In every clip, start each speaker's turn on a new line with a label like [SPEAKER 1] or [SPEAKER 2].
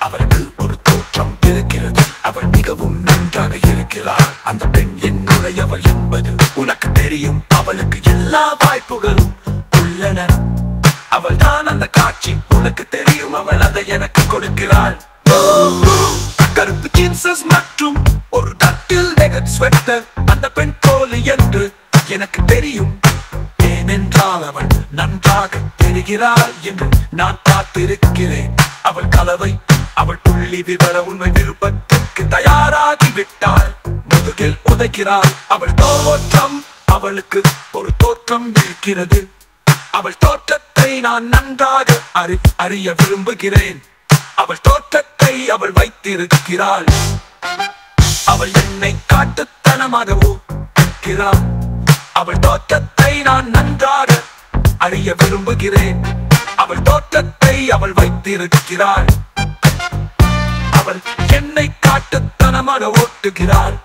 [SPEAKER 1] அவளுக்கு ஒரு தோற்றம் இருக்கிறது. அவள் மிகவும் நன்றாக இருக்கிறாள். அந்த பெண் என்னுடையவள் என்பது உனக்கு தெரியும். அவளுக்கு எல்லா வாய்ப்புகளும் உள்ளன. அவள் தான் அந்த காட்சி உனக்கு தெரியும். அவள் அதை எனக்கு கொடுக்கிறாள். கருப்பு ஜீன்ஸ் மற்றும் ஒரு டட்டில் நெகட் ஸ்வெட்டர். அந்த பெண் போலி என்று எனக்கு தெரியும். ஏனென்றால் அவள் நன்றாக தெரிகிறாள் என்று நான் பார்த்திருக்கிறேன். அவள் கலவை, அவள் புள்ளி விவர உண்மை விருப்பத்துக்கு தயாராகி விட்டாள். முதுகில் உதைக்கிறாள். அவள் தோற்றம், அவளுக்கு ஒரு தோற்றம் இருக்கிறது. அவள் தோற்றத்தை நான் நன்றாக அறிய விரும்புகிறேன். அவள் தோற்றத்தை அவள் வைத்திருக்கிறாள். அவள் என்னை காட்டுத்தனமாக ஊக்கிறாள். அவள் தோற்றத்தை நான் நன்றாக அறிய விரும்புகிறேன். அவள் தோற்றத்தை அவள் வைத்திருக்கிறாள். அவள் என்னை காட்டுத்தனமாக ஓட்டுகிறாள்.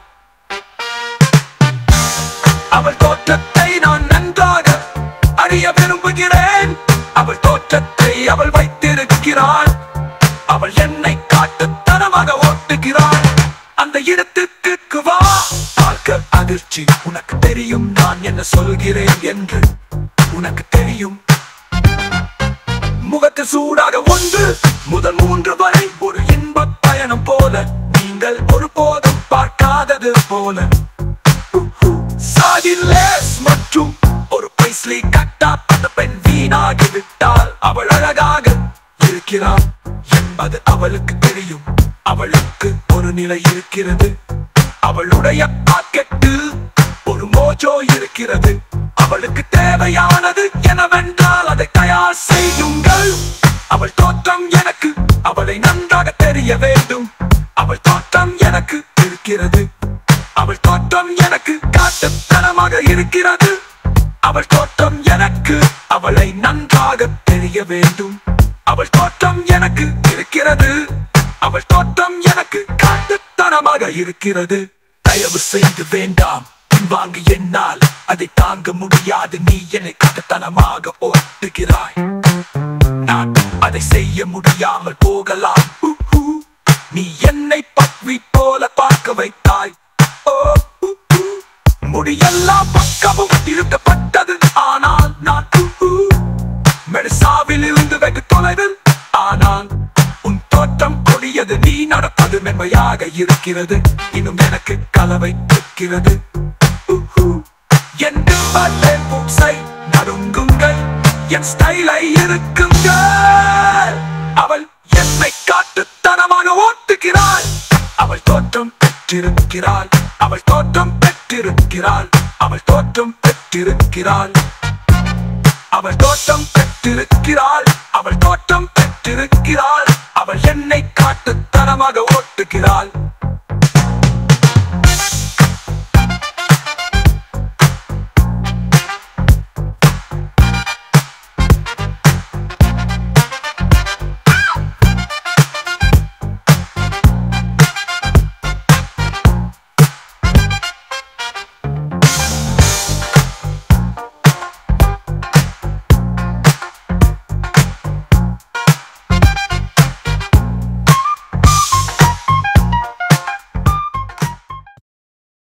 [SPEAKER 1] அவள் தோற்றத்தை நான் நன்றாக அறிய விரும்புகிறேன். அவள் தோற்றத்தை அவள் வைத்திருக்கிறாள். அவள் என்னை காட்டுத்தனமாக ஓட்டுகிறாள். அந்த இடத்துக்கு வா. பார்க்க அதிர்ச்சி. உனக்கு தெரியும் நான் என்ன சொல்கிறேன் என்று உனக்கு தெரியும். முகத்து சூடாக 1 முதல் 3 வரை ஒரு இன்ப பயணம் போல. நீங்கள் ஒருபோதும் பார்க்காதது போல. சாதில் லேஸ் மற்றும் ஒரு பைஸ்லி கட்டா. அந்த பெண் வீணாகி விட்டால். அவள் அழகாக இருக்கிறாள் என்பது அவளுக்கு தெரியும். அவளுக்கு ஒரு நிலை இருக்கிறது. அவளுடைய பாக்கெட்டில் ஒரு மோஜோ இருக்கிறது. அவளுக்கு தேவையானது என்னவென்றால் அதை தயார் செய்யுங்கள். அவள் தோற்றம் எனக்கு, அவளை நன்றாக தெரிய வேண்டும். அவள் தோற்றம் எனக்கு இருக்கிறது. அவள் தோற்றம் எனக்கு காட்டுத்தனமாக இருக்கிறது. அவள் தோற்றம் எனக்கு, அவளை நன்றாக தெரிய வேண்டும். அவள் தோற்றம் எனக்கு இருக்கிறது. அவள் தோற்றம் எனக்கு காட்டுத்தனமாக இருக்கிறது. தயவு செய்து வேண்டாம் வாங்கி. என்னால் அதை தாங்க முடியாது. நீ என்னை காட்டுத்தனமாக ஓட்டுகிறாய். நான் அதை செய்ய முடியாமல் போகலாம். நீ என்னை பக்வி போல பார்க்க வைத்தாய். முடியெல்லாம் பக்கமும் இருக்கப்பட்டது. ஆனால் நான் மெடிசாவில் இருந்து வெகு தொலைவில். ஆனால் உன் தோற்றம் கொடியது. நீ நடப்பது மென்மையாக இருக்கிறது. இன்னும் எனக்கு கலவை இருக்கிறது. என் பூசை நடுங்குங்கள். என் ஸ்டைலை இருக்குங்கள். அவள் என்னை காட்டுத்தனமாக ஓட்டுகிறாள். அவள் தோற்றம் பெற்றிருக்கிறாள். அவள் தோற்றம் பெற்றிருக்கிறாள். அவள் தோற்றம் பெற்றிருக்கிறாள். அவள் தோற்றம் பெற்றிருக்கிறாள். அவள் தோற்றம் பெற்றிருக்கிறாள். அவள் என்னை காட்டுத்தனமாக ஓட்டுகிறாள்.